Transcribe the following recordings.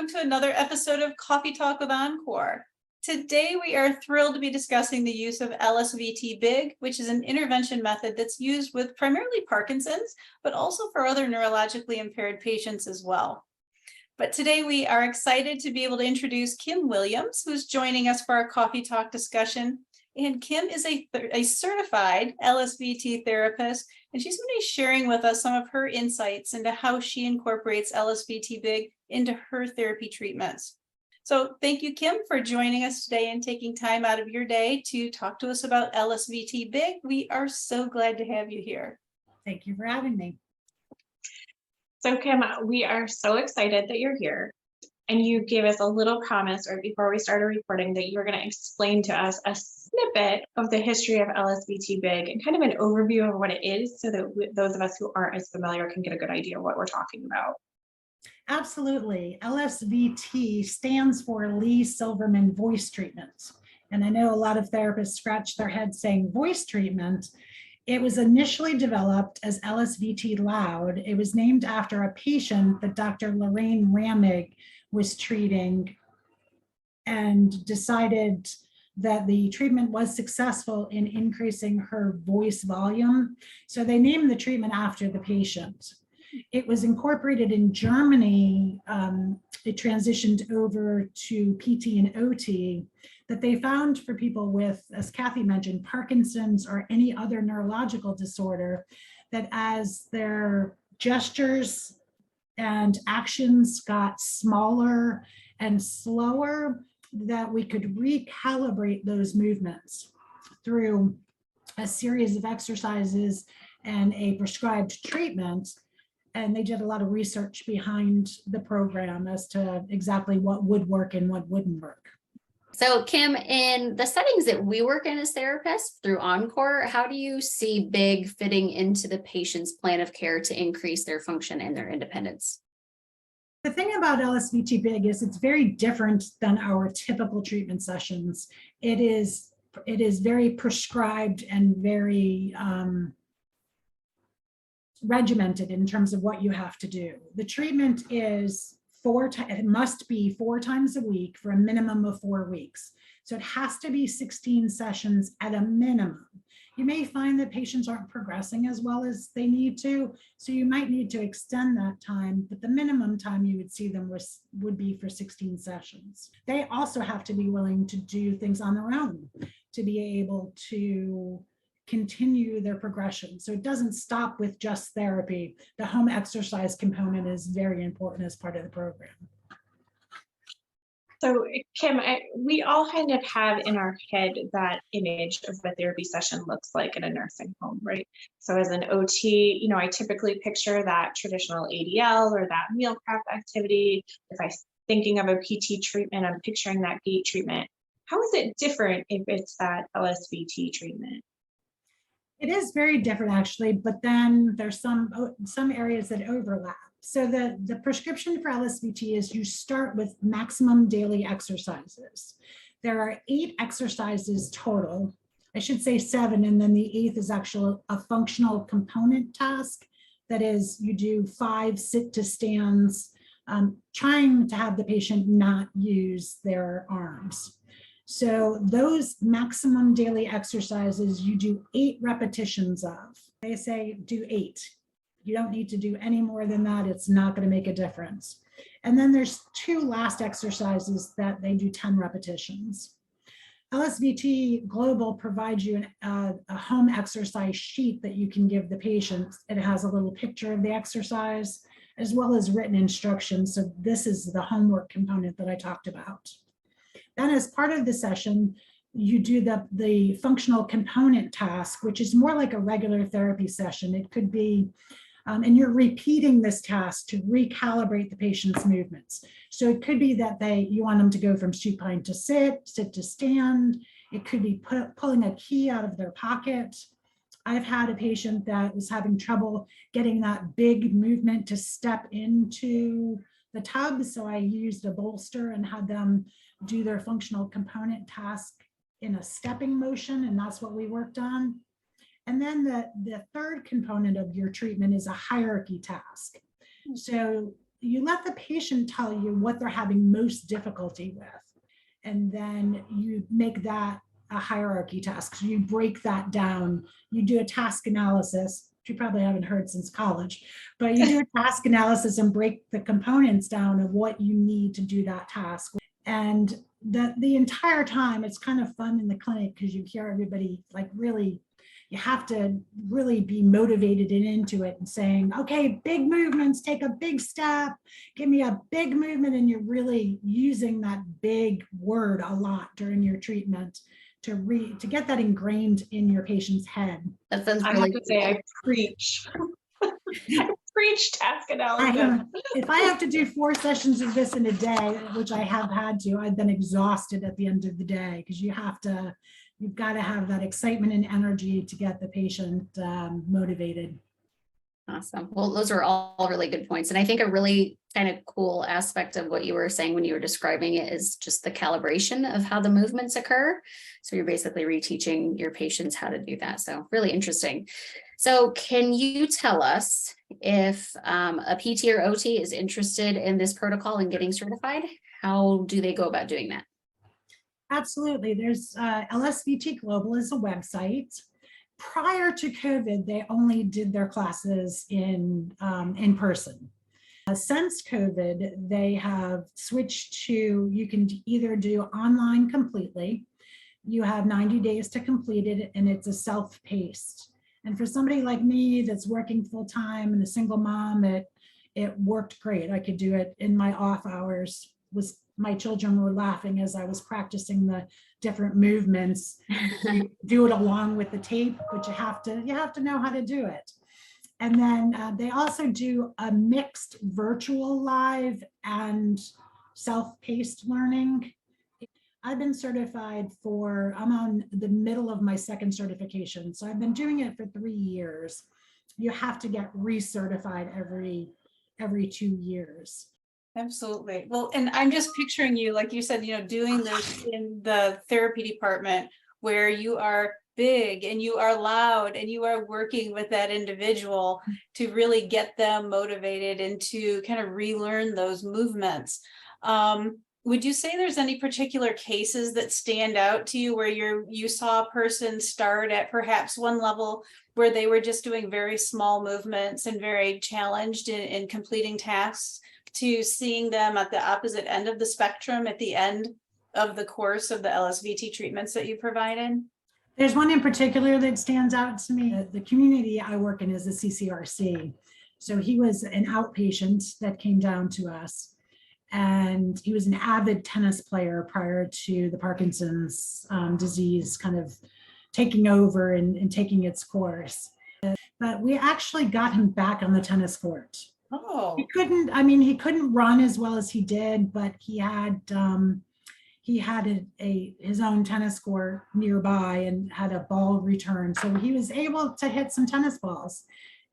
welcome to another episode of Coffee Talk with Encore. Today, we are thrilled to be discussing the use of LSVT BIG, which is an intervention method that's used with primarily Parkinson's, but also for other neurologically impaired patients as well. But today we are excited to be able to introduce Kim Williams, who's joining us for our Coffee Talk discussion. And Kim is a certified LSVT therapist, and she's going to be sharing with us some of her insights into how she incorporates LSVT BIG into her therapy treatments. So thank you, Kim, for joining us today and taking time out of your day to talk to us about LSVT BIG. We are so glad to have you here. Thank you for having me. So Kim, we are so excited that you're here. And you gave us a little promise right before we started recording that you were going to explain to us a snippet of the history of LSVT BIG and kind of an overview of what it is so that those of us who aren't as familiar can get a good idea of what we're talking about. Absolutely. LSVT stands for Lee Silverman Voice Treatment. And I know a lot of therapists scratch their heads saying voice treatment. It was initially developed as LSVT Loud. It was named after a patient that Dr. Lorraine Ramig was treating and decided that the treatment was successful in increasing her voice volume. So they named the treatment after the patient. It was incorporated in Germany. It transitioned over to PT and OT that they found for people with, as Kathy mentioned, Parkinson's or any other neurological disorder, that as their gestures and actions got smaller and slower, that we could recalibrate those movements through a series of exercises and a prescribed treatment. And they did a lot of research behind the program as to exactly what would work and what wouldn't work. So Kim, in the settings that we work in as therapists through Encore, how do you see BIG fitting into the patient's plan of care to increase their function and their independence? The thing about LSVT BIG is it's very different than our typical treatment sessions. It is very prescribed and very regimented in terms of what you have to do. The treatment is it must be 4 times a week for a minimum of 4 weeks. So it has to be 16 sessions at a minimum. You may find that patients aren't progressing as well as they need to, so you might need to extend that time, but the minimum time you would see them would be for 16 sessions. They also have to be willing to do things on their own to be able to continue their progression. So it doesn't stop with just therapy. The home exercise component is very important as part of the program. So Kim, we all kind of have in our head that image of what a therapy session looks like in a nursing home, right? So as an OT, I typically picture that traditional ADL or that meal prep activity. If I'm thinking of a PT treatment, I'm picturing that gait treatment. How is it different if it's that LSVT treatment? It is very different actually, but then there's some areas that overlap. So the prescription for LSVT is you start with maximum daily exercises. There are 8 exercises total. I should say 7, and then the 8th is actually a functional component task. That is, you do 5 sit to stands, trying to have the patient not use their arms. So those maximum daily exercises, you do 8 repetitions of. They say do 8. You don't need to do any more than that. It's not going to make a difference. And then there's 2 last exercises that they do 10 repetitions. LSVT Global provides you a home exercise sheet that you can give the patient. It has a little picture of the exercise as well as written instructions. So this is the homework component that I talked about. Then as part of the session, you do the functional component task, which is more like a regular therapy session. It could be, and you're repeating this task to recalibrate the patient's movements. So it could be that you want them to go from supine to sit to stand. It could be pulling a key out of their pocket. I've had a patient that was having trouble getting that big movement to step into the tub. So I used a bolster and had them do their functional component task in a stepping motion, and that's what we worked on. And then the third component of your treatment is a hierarchy task. So you let the patient tell you what they're having most difficulty with. And then you make that a hierarchy task. So you break that down. You do a task analysis, which you probably haven't heard since college, but you do a task analysis and break the components down of what you need to do that task. And the entire time, it's kind of fun in the clinic because you hear everybody like really, you have to really be motivated and into it and saying, okay, big movements, take a big step, give me a big movement. And you're really using that big word a lot during your treatment to get that ingrained in your patient's head. That sounds I really have to say, cool. I preach. I preach task analysis. If I have to do 4 sessions of this in a day, which I have had to, I've been exhausted at the end of the day because you've got to have that excitement and energy to get the patient motivated. Awesome. Well, those are all really good points. And I think a really kind of cool aspect of what you were saying when you were describing it is just the calibration of how the movements occur. So you're basically reteaching your patients how to do that. So really interesting. So can you tell us if a PT or OT is interested in this protocol and getting certified? How do they go about doing that? Absolutely. There's LSVT Global is a website. Prior to COVID, they only did their classes in person. Since COVID, they have switched to, you can either do online completely. You have 90 days to complete it, and it's a self-paced. And for somebody like me that's working full-time and a single mom, it worked great. I could do it in my off hours. My children were laughing as I was practicing the different movements. Do it along with the tape, but you have to know how to do it. And then they also do a mixed virtual live and self-paced learning. I've been certified I'm on the middle of my 2nd certification. So I've been doing it for 3 years. You have to get recertified every 2 years. Absolutely. Well, and I'm just picturing you, like you said, doing this in the therapy department where you are big and you are loud and you are working with that individual to really get them motivated and to kind of relearn those movements. Would you say there's any particular cases that stand out to you where you saw a person start at perhaps one level where they were just doing very small movements and very challenged in completing tasks, to seeing them at the opposite end of the spectrum at the end of the course of the LSVT treatments that you provided? There's one in particular that stands out to me. The community I work in is a CCRC. So he was an outpatient that came down to us, and he was an avid tennis player prior to the Parkinson's disease kind of taking over and taking its course. But we actually got him back on the tennis court. Oh, He couldn't run as well as he did, but he had his own tennis court nearby and had a ball return. So he was able to hit some tennis balls,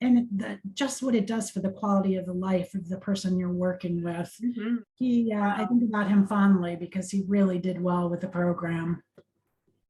and just what it does for the quality of the life of the person you're working with. I think about him fondly because he really did well with the program.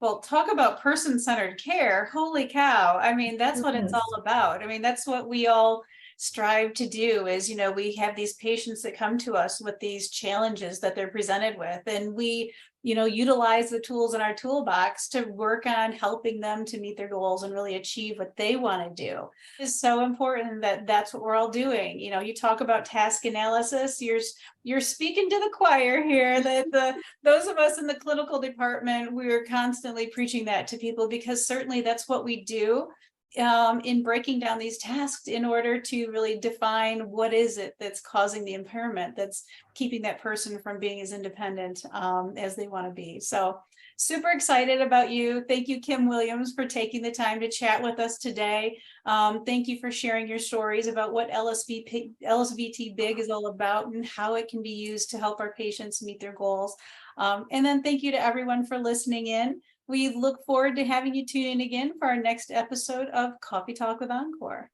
well, talk about person-centered care. Holy cow. I mean, that's what it's all about. I mean, that's what we all strive to do is, we have these patients that come to us with these challenges that they're presented with, and we, utilize the tools in our toolbox to work on helping them to meet their goals and really achieve what they want to do. It's so important that that's what we're all doing. You talk about task analysis, you're speaking to the choir here, that those of us in the clinical department, we're constantly preaching that to people, because certainly that's what we do in breaking down these tasks in order to really define what is it that's causing the impairment, that's keeping that person from being as independent as they want to be. So super excited about you. Thank you, Kim Williams, for taking the time to chat with us today. Thank you for sharing your stories about what LSVT Big is all about and how it can be used to help our patients meet their goals. And then thank you to everyone for listening in. We look forward to having you tune in again for our next episode of Coffee Talk with Encore.